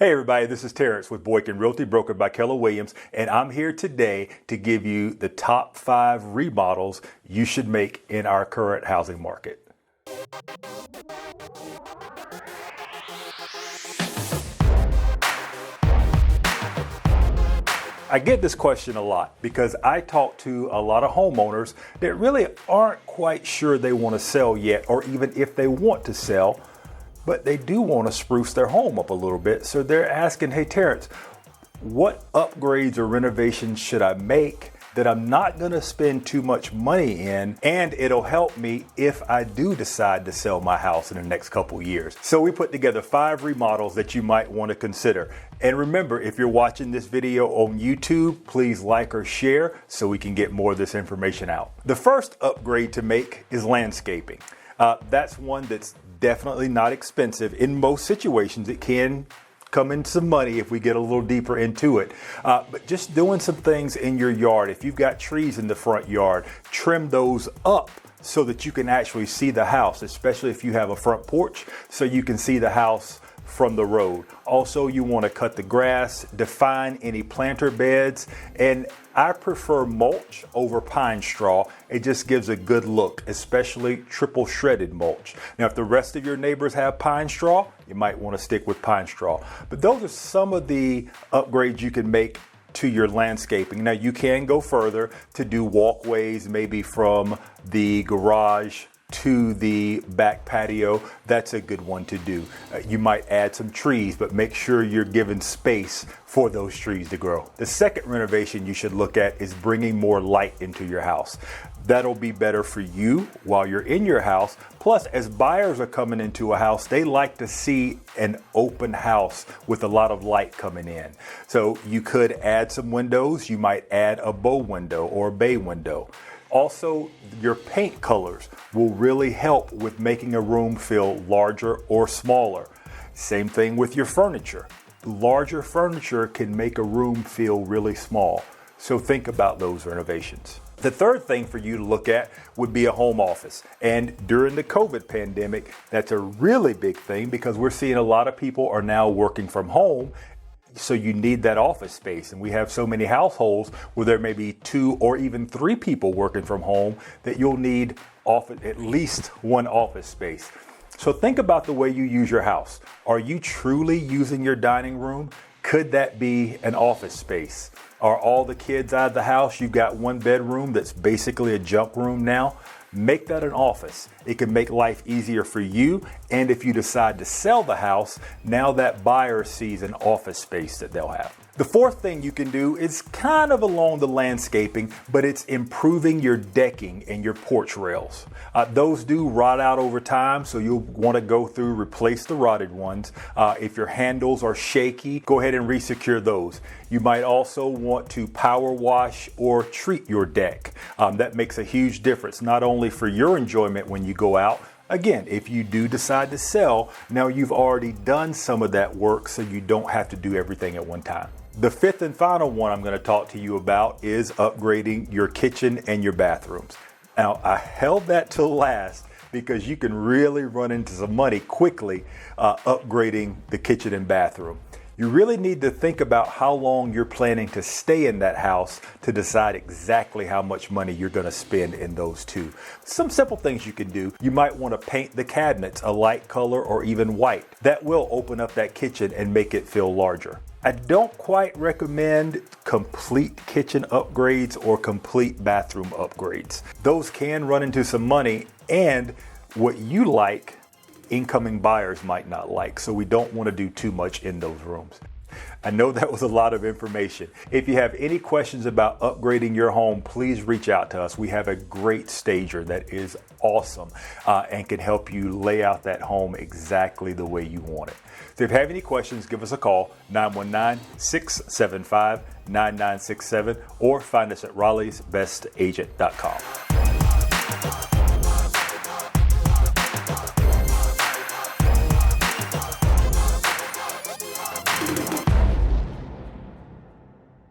Hey everybody, this is Terrence with Boykin Realty, brokered by Keller Williams, and I'm here today to give you the top 5 remodels you should make in our current housing market. I get this question a lot because I talk to a lot of homeowners that really aren't quite sure they want to sell yet, or even if they want to sell, but they do want to spruce their home up a little bit. So they're asking, hey Terrence, what upgrades or renovations should I make that I'm not going to spend too much money in, and it'll help me if I do decide to sell my house in the next couple years? So we put together 5 remodels that you might want to consider. And remember, if you're watching this video on YouTube, please like or share so we can get more of this information out. The first upgrade to make is landscaping. That's one that's definitely not expensive. In most situations, it can come in some money if we get a little deeper into it. But just doing some things in your yard. If you've got trees in the front yard, trim those up so that you can actually see the house, especially if you have a front porch, so you can see the house from the road. Also, you want to cut the grass, define any planter beds, and I prefer mulch over pine straw. It just gives a good look, especially triple shredded mulch. Now, if the rest of your neighbors have pine straw, you might want to stick with pine straw. But those are some of the upgrades you can make to your landscaping. Now, you can go further to do walkways, maybe from the garage to the back patio. That's a good one to do. You might add some trees, but make sure you're giving space for those trees to grow. The second renovation you should look at is bringing more light into your house. That'll be better for you while you're in your house. Plus, as buyers are coming into a house, they like to see an open house with a lot of light coming in. So you could add some windows. You might add a bow window or a bay window. Also, your paint colors will really help with making a room feel larger or smaller. Same thing with your furniture. Larger furniture can make a room feel really small. So think about those renovations. The third thing for you to look at would be a home office. And during the COVID pandemic, that's a really big thing because we're seeing a lot of people are now working from home. So you need that office space. And we have so many households where there may be 2 or even 3 people working from home that you'll need at least one office space. So think about the way you use your house. Are you truly using your dining room? Could that be an office space? Are all the kids out of the house? You've got one bedroom that's basically a junk room now. Make that an office. It can make life easier for you. And if you decide to sell the house, now that buyer sees an office space that they'll have. The fourth thing you can do is kind of along the landscaping, but it's improving your decking and your porch rails. Those do rot out over time, so you'll want to go through, replace the rotted ones. If your handles are shaky, go ahead and re-secure those. You might also want to power wash or treat your deck. That makes a huge difference, not only for your enjoyment when you go out. Again, if you do decide to sell, now you've already done some of that work, so you don't have to do everything at one time. The fifth and final one I'm going to talk to you about is upgrading your kitchen and your bathrooms. Now, I held that till last because you can really run into some money quickly upgrading the kitchen and bathroom. You really need to think about how long you're planning to stay in that house to decide exactly how much money you're going to spend in those two. Some simple things you can do. You might want to paint the cabinets a light color or even white. That will open up that kitchen and make it feel larger. I don't quite recommend complete kitchen upgrades or complete bathroom upgrades. Those can run into some money, and what you like, incoming buyers might not like, so we don't want to do too much in those rooms. I know that was a lot of information. If you have any questions about upgrading your home, please reach out to us. We have a great stager that is awesome and can help you lay out that home exactly the way you want it. So if you have any questions, give us a call, 919-675-9967, or find us at RaleighsBestAgent.com.